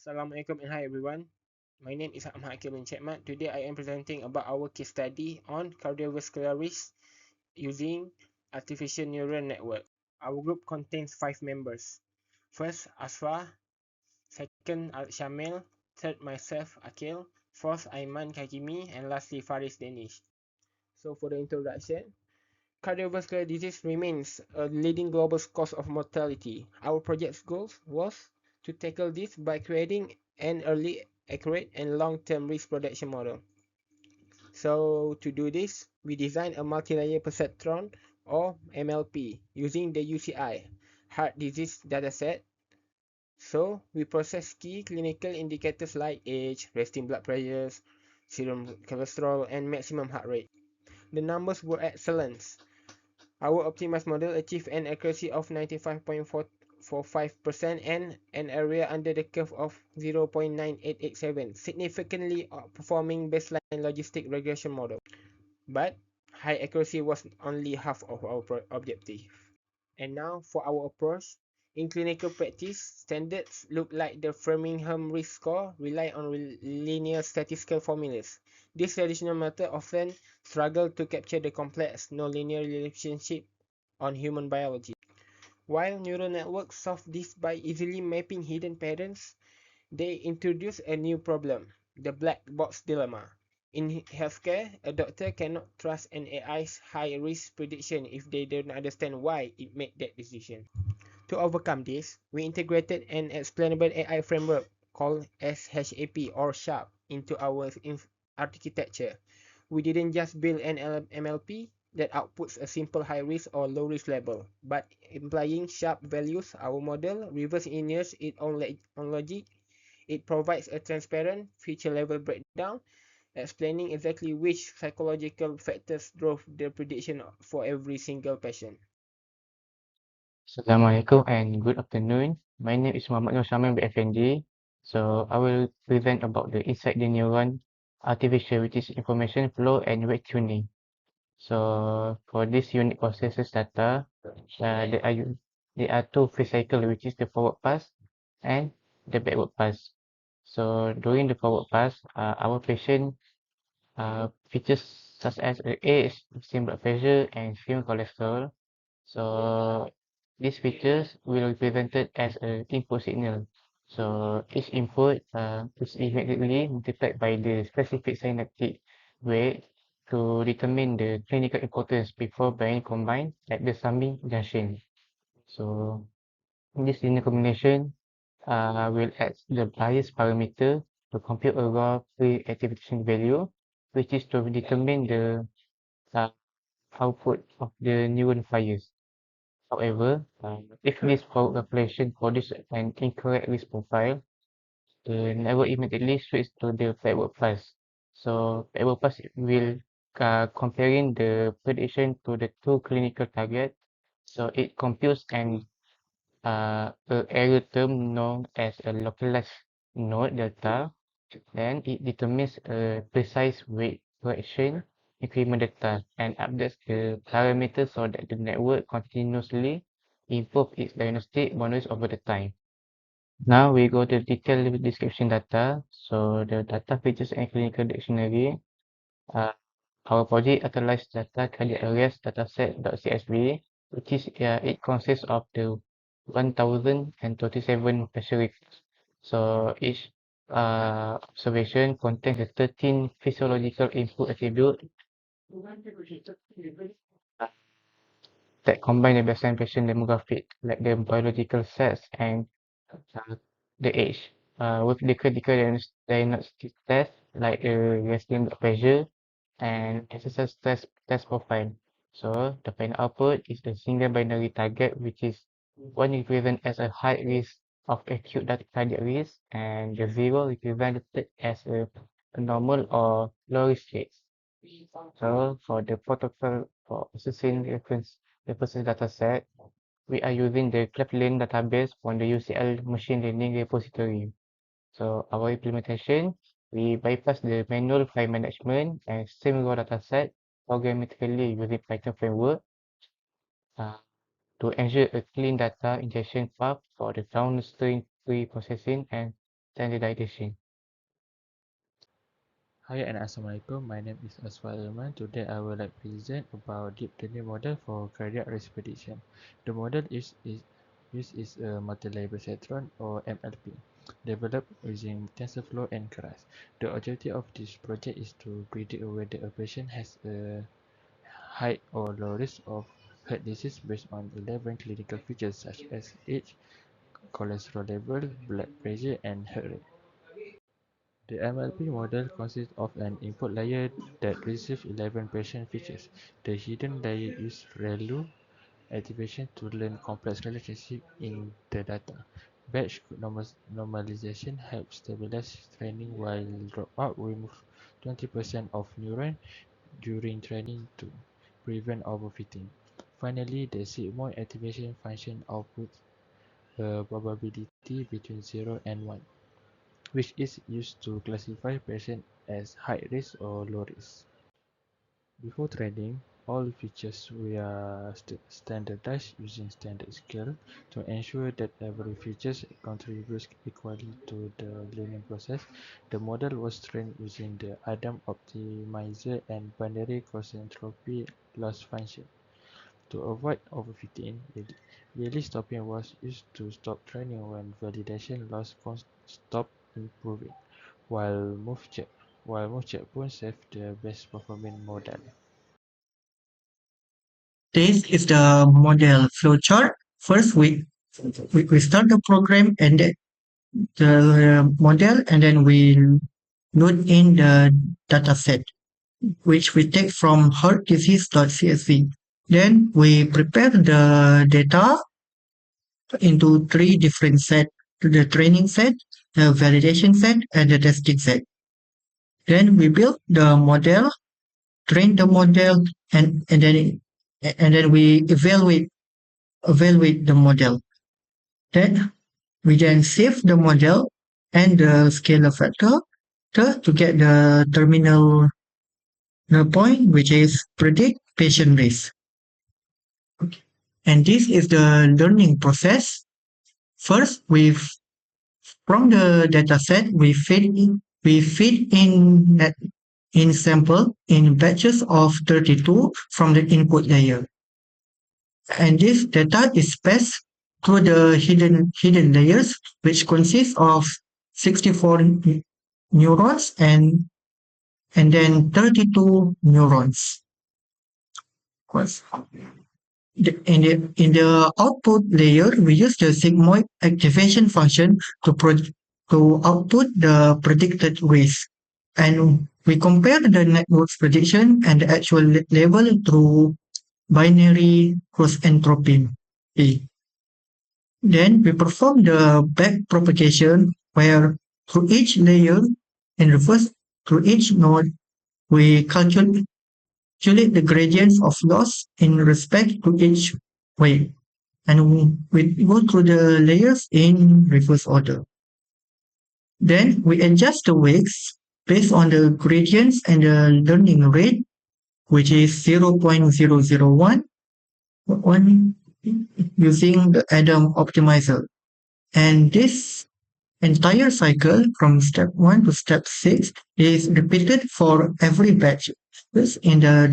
Assalamualaikum and hi everyone. My name is Ahmad Hakim bin Chekmat. Today I am presenting about our case study on cardiovascular risk using artificial neural network. Our group contains 5 members. First, Asra. Second, Al-Shamil. Third, myself, Akil. Fourth, Aiman Kakimi. And lastly, Faris Danish. So for the introduction, cardiovascular disease remains a leading global cause of mortality. Our project's goal was to tackle this by creating an early, accurate, and long-term risk prediction model. So to do this, we designed a multi-layer perceptron or MLP using the UCI heart disease dataset. So we process key clinical indicators like age, resting blood pressures, serum cholesterol, and maximum heart rate. The numbers were excellent. Our optimized model achieved an accuracy of 95.45% and an area under the curve of 0.9887, significantly outperforming baseline logistic regression model. But high accuracy was only half of our objective. And now for our approach. In clinical practice, standards look like the Framingham risk score rely on linear statistical formulas. This traditional method often struggle to capture the complex nonlinear relationship on human biology. While neural networks solve this by easily mapping hidden patterns, they introduce a new problem, the black box dilemma. In healthcare, a doctor cannot trust an AI's high-risk prediction if they don't understand why it made that decision. To overcome this, we integrated an explainable AI framework called SHAP or SHARP into our architecture. We didn't just build an MLP that outputs a simple high-risk or low-risk label, but implying SHARP values, our model reverse engineers its own logic. It provides a transparent feature-level breakdown, explaining exactly which psychological factors drove the prediction for every single patient. Assalamualaikum and good afternoon. My name is Muhammad Nur Shaman BFND. So I will present about the inside the neuron artificial, which is information flow and weight tuning. So for this unit processes data, there are two phase cycle, which is the forward pass and the backward pass. So during the forward pass, our patient features such as age, same blood pressure, and serum cholesterol. So these features will be presented as an input signal. So each input is immediately multiplied by the specific synaptic weight to determine the clinical importance before being combined at the summing junction. So this linear combination will add the bias parameter to compute a raw pre-activation value, which is to determine the uh, output of the neuron fires. However, if this forward calculation produces an incorrect risk profile, the network immediately switches to the backward pass. So backward pass will comparing the prediction to the two clinical target. So it computes an a error term known as a localized node delta. Then it determines a precise weight correction increment data and updates the parameters so that the network continuously improve its diagnostic boundaries over the time. Now we go to detailed description data. So the data features and clinical dictionary. Uh, our project utilized data cardiac arrest dataset.csv, which is it consists of the 1027 special records. So each observation contains the 13 physiological input attribute that combine the baseline patient demographic, like the biological sex and uh, the age, with the critical diagnostic test, like the resting blood pressure and exercise test profile. So the final output is the single binary target, which is one represented as a high risk of acute cardiac risk, and the zero represented as a normal or low risk case. So for the protocol for assessing reference dataset, we are using the Cleflin database from the UCL machine learning repository. So our implementation, we bypass the manual file management and same raw dataset programmatically using Python framework uh, to ensure a clean data ingestion path for the downstream pre-processing and standardization. Hi and Assalamualaikum. My name is Aswad Ilman. Today I will present about deep learning model for cardiac risk prediction. The model is a multi-layer synchrotron or MLP, developed using TensorFlow and Keras. The objective of this project is to predict whether a patient has a high or low risk of heart disease based on 11 clinical features such as age, cholesterol level, blood pressure, and heart rate. The MLP model consists of an input layer that receives 11 patient features. The hidden layer uses ReLU activation to learn complex relationships in the data. Batch normalization helps stabilize training while dropout removes 20% of neuron during training to prevent overfitting. Finally, the sigmoid activation function outputs a probability between 0 and 1, which is used to classify patients as high risk or low risk. Before training, all features were standardized using standard scale to ensure that every feature contributes equally to the learning process. The model was trained using the Adam optimizer and binary entropy loss function. To avoid overfitting, yearly stopping was used to stop training when validation loss stopped improving, while move checkpoint saved the best performing model. This is the model flowchart. First, we start the program and the model, and then we load in the dataset, which we take from heartdisease.csv. Then we prepare the data into three different sets: the training set, the validation set, and the testing set. Then we build the model, train the model, and then we evaluate the model. Then we then save the model and the scalar factor to get the terminal point, which is predict patient risk. Okay. And this is the learning process. First, from the dataset we feed in sample in batches of 32 from the input layer. And this data is passed through the hidden layers, which consist of 64 neurons and then 32 neurons. In the output layer, we use the sigmoid activation function to output the predicted risk, and we compare the network's prediction and the actual level through binary cross entropy. Then we perform the back propagation where through each layer and reverse through each node, we calculate the gradients of loss in respect to each weight. And we go through the layers in reverse order. Then we adjust the weights based on the gradients and the learning rate, which is 0.001 using the Adam optimizer. And this entire cycle from step 1 to step 6 is repeated for every batch in the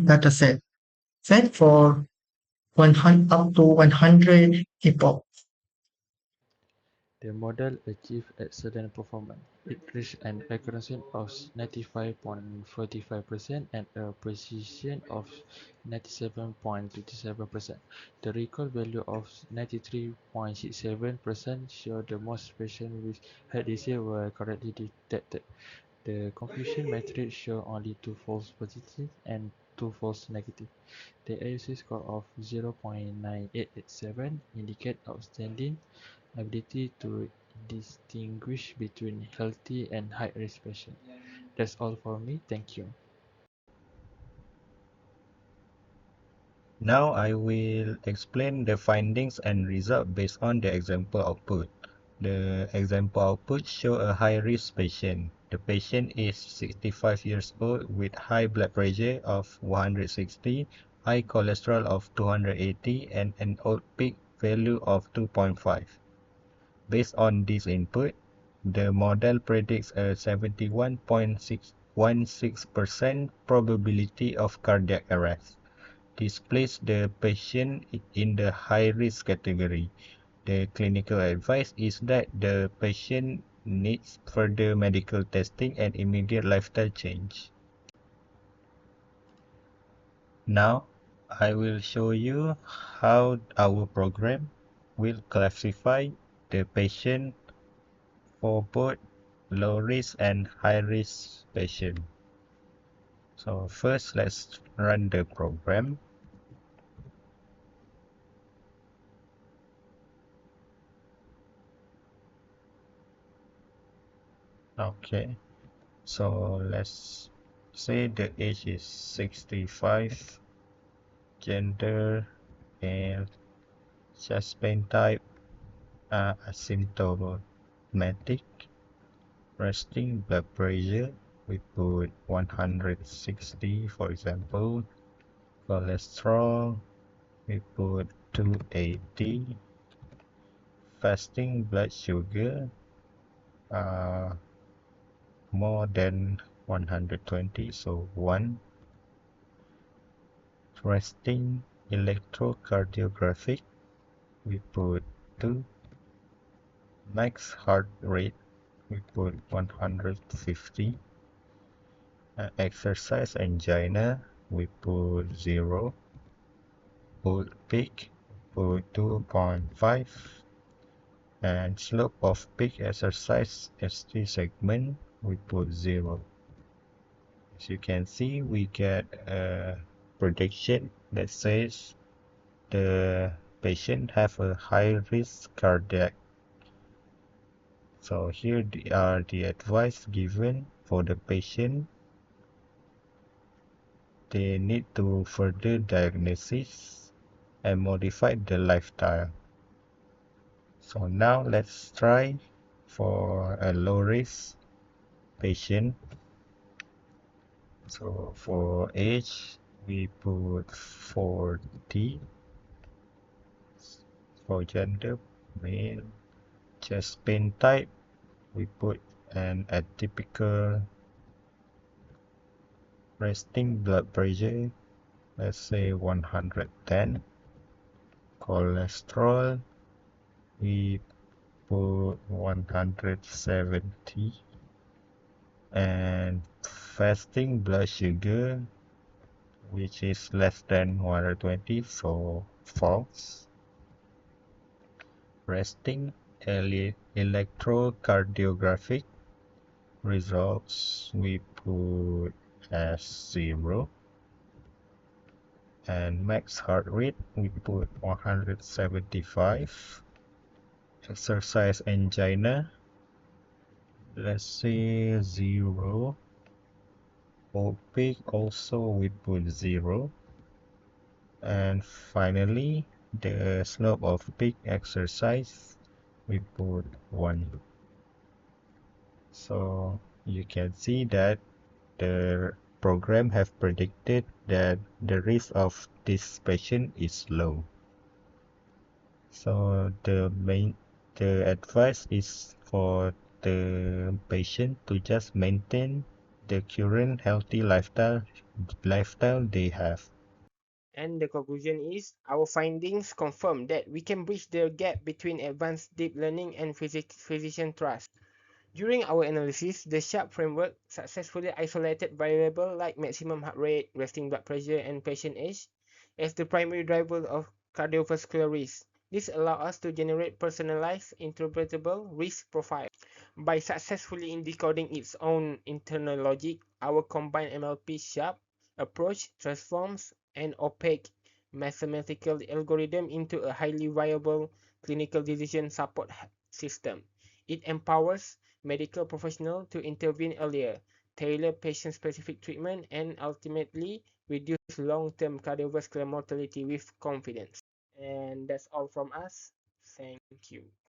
data set for 100 up to 100 epoch. The model achieved excellent performance. It reached an accuracy of 95.45% and a precision of 97.27%. The recall value of 93.67% showed the most patients with heart disease were correctly detected. The confusion matrix show only two false positives and two false negatives. The AUC score of 0.9887 indicate outstanding ability to distinguish between healthy and high-risk patients. That's all for me. Thank you. Now I will explain the findings and results based on the example output. The example output show a high-risk patient. The patient is 65 years old with high blood pressure of 160, high cholesterol of 280, and an old peak value of 2.5. Based on this input, the model predicts a 71.616% probability of cardiac arrest. This places the patient in the high-risk category. The clinical advice is that the patient needs further medical testing and immediate lifestyle change. Now, I will show you how our program will classify the patient for both low risk and high risk patient. So first, let's run the program. Okay, so let's say the age is 65, gender male, chest pain type asymptomatic, resting blood pressure we put 160 for example, cholesterol we put 280, fasting blood sugar more than 120, so 1, resting electrocardiographic we put 2, max heart rate we put 150, exercise angina we put 0, put peak put 2.5, and slope of peak exercise ST segment we put 0. As you can see, we get a prediction that says the patient have a high risk cardiac. So here are the advice given for the patient. They need to further diagnosis and modify the lifestyle. So now let's try for a low risk patient. So for age we put 40, for gender male, chest pain type we put an atypical, resting blood pressure let's say 110, cholesterol we put 170, and fasting blood sugar which is less than 120, so false. Resting electrocardiographic results we put as 0, and max heart rate we put 175, exercise angina let's say 0, for peak also we put 0, and finally the slope of peak exercise we put 1. So you can see that the program have predicted that the risk of this patient is low. So the advice is for the patient to just maintain the current healthy lifestyle they have. And the conclusion is, our findings confirm that we can bridge the gap between advanced deep learning and physician trust. During our analysis, the SHARP framework successfully isolated variables like maximum heart rate, resting blood pressure, and patient age as the primary driver of cardiovascular risk. This allows us to generate personalized, interpretable risk profiles. By successfully decoding its own internal logic, our combined MLP SHARP approach transforms an opaque mathematical algorithm into a highly viable clinical decision support system. It empowers medical professionals to intervene earlier, tailor patient-specific treatment, and ultimately reduce long-term cardiovascular mortality with confidence. And that's all from us. Thank you.